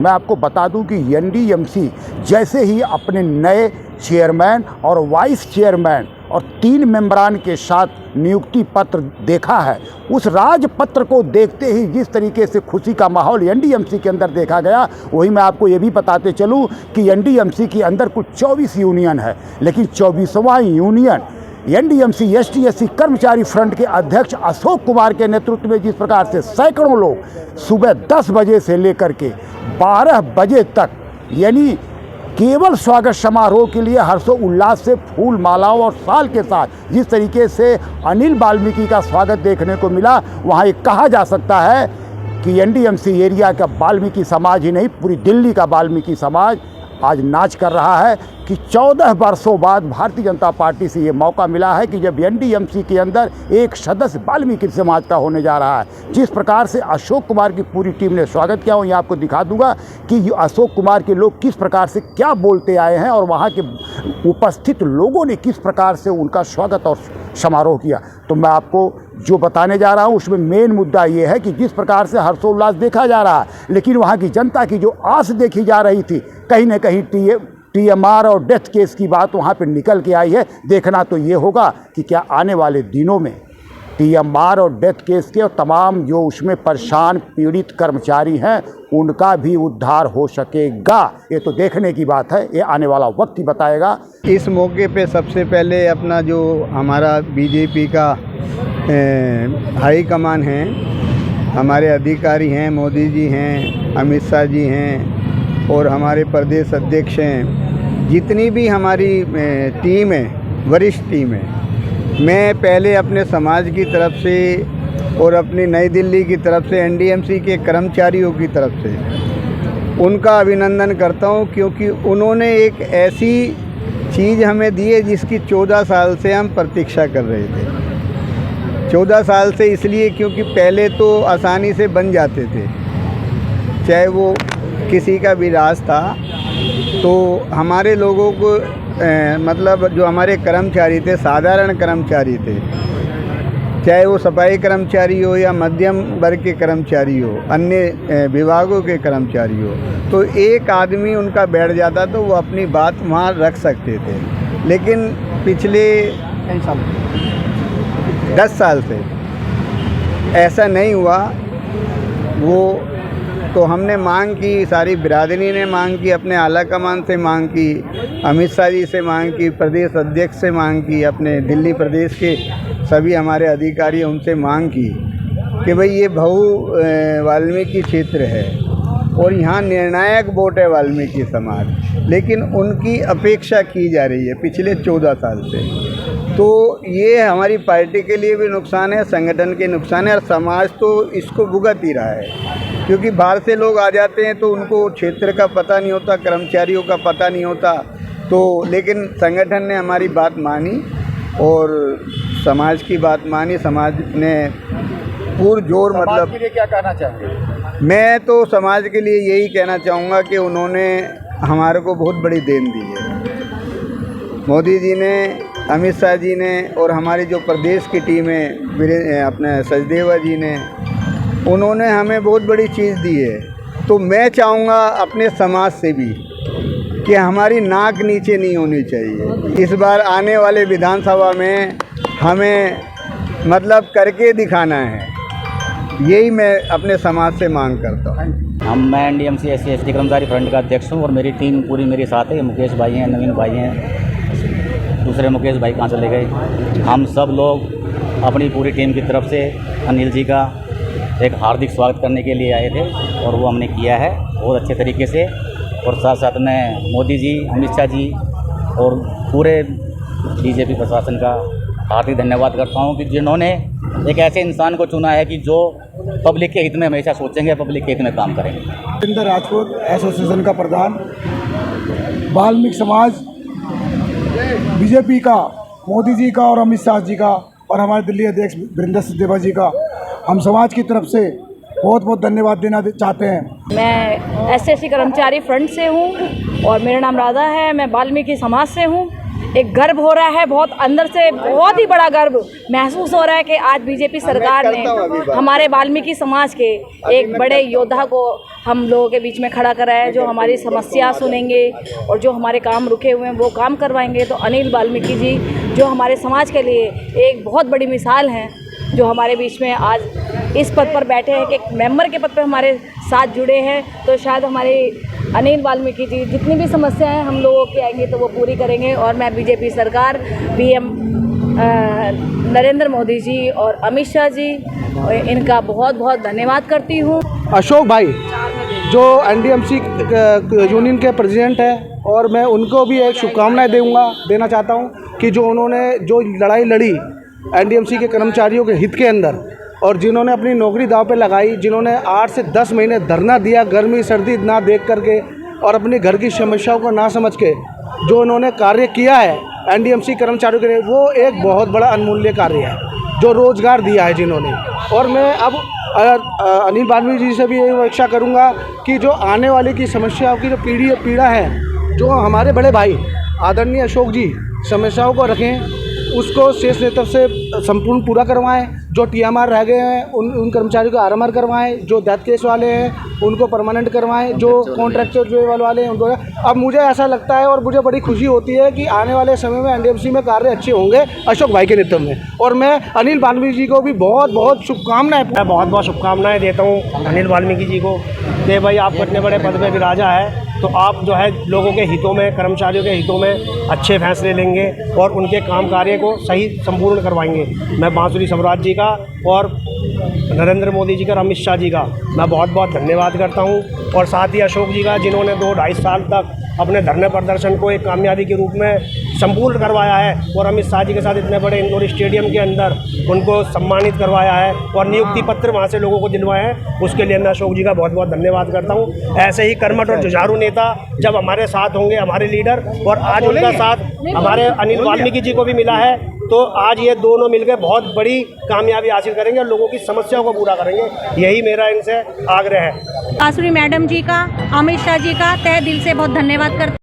मैं आपको बता दूं कि एनडीएमसी जैसे ही अपने नए चेयरमैन और वाइस चेयरमैन और 3 मेंबरान के साथ नियुक्ति पत्र देखा है, उस राजपत्र को देखते ही जिस तरीके से खुशी का माहौल एनडीएमसी के अंदर देखा गया, वही मैं आपको ये भी बताते चलूँ कि एनडीएमसी के अंदर कुछ 24 यूनियन है, लेकिन 24वां यूनियन एनडीएमसी एसटी/एससी कर्मचारी फ्रंट के अध्यक्ष अशोक कुमार के नेतृत्व में जिस प्रकार से सैकड़ों लोग सुबह 10 बजे से लेकर के 12 बजे तक, यानी केवल स्वागत समारोह के लिए हर्षोल्लास से फूल मालाओं और शाल के साथ जिस तरीके से अनिल वाल्मीकि का स्वागत देखने को मिला, वहाँ एक कहा जा सकता है कि एनडीएमसी एरिया का वाल्मीकि समाज ही नहीं, पूरी दिल्ली का वाल्मीकि समाज आज नाच कर रहा है कि 14 वर्षों बाद भारतीय जनता पार्टी से ये मौका मिला है कि जब एनडीएमसी के अंदर एक सदस्य वाल्मीकि समाज का होने जा रहा है। जिस प्रकार से अशोक कुमार की पूरी टीम ने स्वागत किया, वहीं आपको दिखा दूंगा कि अशोक कुमार के लोग किस प्रकार से क्या बोलते आए हैं और वहाँ के उपस्थित लोगों ने किस प्रकार से उनका स्वागत और समारोह किया। तो मैं आपको जो बताने जा रहा हूँ उसमें मेन मुद्दा ये है कि जिस प्रकार से हर्षोल्लास देखा जा रहा है, लेकिन वहाँ की जनता की जो आस देखी जा रही थी, कहीं ना कहीं टीएमआर और डेथ केस की बात वहाँ पर निकल के आई है। देखना तो ये होगा कि क्या आने वाले दिनों में टीएमआर और डेथ केस के और तमाम जो उसमें परेशान पीड़ित कर्मचारी हैं उनका भी उद्धार हो सकेगा। ये तो देखने की बात है, ये आने वाला वक्त ही बताएगा। इस मौके पे सबसे पहले अपना जो हमारा बीजेपी का हाई कमान है, हमारे अधिकारी हैं, मोदी जी हैं, अमित शाह जी हैं और हमारे प्रदेश अध्यक्ष हैं, जितनी भी हमारी टीम है, वरिष्ठ टीम है, मैं पहले अपने समाज की तरफ से और अपनी नई दिल्ली की तरफ से एनडीएमसी के कर्मचारियों की तरफ से उनका अभिनंदन करता हूं, क्योंकि उन्होंने एक ऐसी चीज़ हमें दी है जिसकी 14 साल से हम प्रतीक्षा कर रहे थे। 14 साल से इसलिए क्योंकि पहले तो आसानी से बन जाते थे, चाहे वो किसी का भी राज था, तो हमारे लोगों को मतलब जो हमारे कर्मचारी थे, साधारण कर्मचारी थे, चाहे वो सफाई कर्मचारी हो या मध्यम वर्ग के कर्मचारी हो, अन्य विभागों के कर्मचारी हो, तो एक आदमी उनका बैठ जाता तो वो अपनी बात वहाँ रख सकते थे। लेकिन पिछले 10 साल से ऐसा नहीं हुआ। वो तो हमने मांग की, सारी बिरादरी ने मांग की, अपने आला कमान से मांग की, अमित शाह जी से मांग की, प्रदेश अध्यक्ष से मांग की, अपने दिल्ली प्रदेश के सभी हमारे अधिकारी उनसे मांग की कि भाई ये वाल्मीकि क्षेत्र है और यहाँ निर्णायक वोट है वाल्मीकि समाज, लेकिन उनकी अपेक्षा की जा रही है पिछले 14 साल से। तो ये हमारी पार्टी के लिए भी नुकसान है, संगठन के नुकसान है, और समाज तो इसको भुगत ही रहा है, क्योंकि बाहर से लोग आ जाते हैं तो उनको क्षेत्र का पता नहीं होता, कर्मचारियों का पता नहीं होता। तो लेकिन संगठन ने हमारी बात मानी और समाज की बात मानी, समाज ने पुरजोर मतलब। के लिए क्या कहना चाहेंगे? मैं तो समाज के लिए यही कहना चाहूँगा कि उन्होंने हमारे को बहुत बड़ी देन दी है। मोदी जी ने, अमित शाह जी ने और हमारी जो प्रदेश की टीम है, अपने सचदेवा जी ने, उन्होंने हमें बहुत बड़ी चीज़ दी है। तो मैं चाहूँगा अपने समाज से भी कि हमारी नाक नीचे नहीं होनी चाहिए। इस बार आने वाले विधानसभा में हमें मतलब करके दिखाना है, यही मैं अपने समाज से मांग करता हूँ। मैं एनडीएमसी एससी/एसटी कर्मचारी फ्रंट का अध्यक्ष हूँ और मेरी टीम पूरी मेरे साथ है। मुकेश भाई हैं, नवीन भाई हैं, दूसरे मुकेश भाई कहाँ चले गए। हम सब लोग अपनी पूरी टीम की तरफ से अनिल जी का एक हार्दिक स्वागत करने के लिए आए थे और वो हमने किया है बहुत अच्छे तरीके से। और साथ साथ मैं मोदी जी, अमित शाह जी और पूरे बीजेपी प्रशासन का हार्दिक धन्यवाद करता हूँ कि जिन्होंने एक ऐसे इंसान को चुना है कि जो पब्लिक के हित में हमेशा सोचेंगे, पब्लिक के हित में काम करेंगे। जितेंद्र राजपूत एसोसिएशन का प्रधान, वाल्मीकि समाज बीजेपी का, मोदी जी का और अमित शाह जी का और हमारे दिल्ली अध्यक्ष वीरेंद्र सचदेवा जी का हम समाज की तरफ से बहुत बहुत धन्यवाद देना चाहते हैं। मैं एसएससी कर्मचारी फ्रंट से हूँ और मेरा नाम राधा है। मैं वाल्मीकि समाज से हूँ एक गर्व हो रहा है, बहुत अंदर से बहुत ही बड़ा गर्व महसूस हो रहा है कि आज बीजेपी सरकार ने हमारे वाल्मीकि समाज के एक बड़े योद्धा को हम लोगों के बीच में खड़ा करा है, जो हमारी समस्या सुनेंगे और जो हमारे काम रुके हुए हैं वो काम करवाएंगे। तो अनिल वाल्मीकि जी जो हमारे समाज के लिए एक बहुत बड़ी मिसाल हैं, जो हमारे बीच में आज इस पद पर बैठे हैं कि एक मेंबर के पद पर हमारे साथ जुड़े हैं। तो शायद हमारे अनिल वाल्मीकि जी जितनी भी समस्याएं हम लोगों की आएंगी तो वो पूरी करेंगे। और मैं बीजेपी सरकार, पीएम नरेंद्र मोदी जी और अमित शाह जी, इनका बहुत बहुत धन्यवाद करती हूँ। अशोक भाई जो एनडीएमसी यूनियन के प्रेसिडेंट है, और मैं उनको भी एक शुभकामनाएं देना चाहता हूँ कि जो उन्होंने जो लड़ाई लड़ी एनडीएमसी के कर्मचारियों के हित के अंदर, और जिन्होंने अपनी नौकरी दांव पे लगाई, जिन्होंने 8 से 10 महीने धरना दिया गर्मी सर्दी ना देख करके और अपने घर की समस्याओं को ना समझ के जो उन्होंने कार्य किया है एनडीएमसी कर्मचारियों के लिए, वो एक बहुत बड़ा अनमूल्य कार्य है जो रोज़गार दिया है जिन्होंने। और मैं अब अनिल वाल्मीकि जी से भी यही अपेक्षा करूँगा कि जो आने वाली की समस्याओं की जो पीड़ा है, जो हमारे बड़े भाई आदरणीय अशोक जी समस्याओं को रखें, उसको शेष नेतृत्व से संपूर्ण पूरा करवाएं। जो टीएमआर रह गए हैं उन कर्मचारियों को आरएमआर करवाएं, जो डेथ केस वाले हैं उनको परमानेंट करवाएं, जो कॉन्ट्रैक्चर जो वाले हैं उनको। अब मुझे ऐसा लगता है और मुझे बड़ी खुशी होती है कि आने वाले समय में एनडीएमसी में कार्य अच्छे होंगे अशोक भाई के नेतृत्व में। और मैं अनिल वाल्मीकि जी को भी बहुत बहुत शुभकामनाएं शुभकामनाएं देता हूँ अनिल वाल्मीकि जी को कि भाई आप इतने बड़े पद में विराजा है, तो आप जो है लोगों के हितों में, कर्मचारियों के हितों में अच्छे फैसले लेंगे और उनके काम कार्य को सही संपूर्ण करवाएंगे। मैं बांसुरी सम्राट जी का और नरेंद्र मोदी जी का और अमित शाह जी का मैं बहुत बहुत धन्यवाद करता हूं, और साथ ही अशोक जी का जिन्होंने 2-2.5 साल तक अपने धरने प्रदर्शन को एक कामयाबी के रूप में संपूर्ण करवाया है, और अमित शाह जी के साथ इतने बड़े इंदौर स्टेडियम के अंदर उनको सम्मानित करवाया है और नियुक्ति पत्र वहाँ से लोगों को दिलवाए हैं। उसके लिए मैं अशोक जी का बहुत बहुत धन्यवाद करता हूँ। ऐसे ही कर्मठ और जुझारू नेता जब हमारे साथ होंगे, हमारे लीडर, और आज उनका साथ हमारे अनिल वाल्मीकि जी को भी मिला है, तो आज ये दोनों मिलकर बहुत बड़ी कामयाबी हासिल करेंगे और लोगों की समस्याओं को पूरा करेंगे। यही मेरा इनसे आग्रह है। बांसुरी मैडम जी का, अमित शाह जी का तहे दिल से बहुत धन्यवाद करते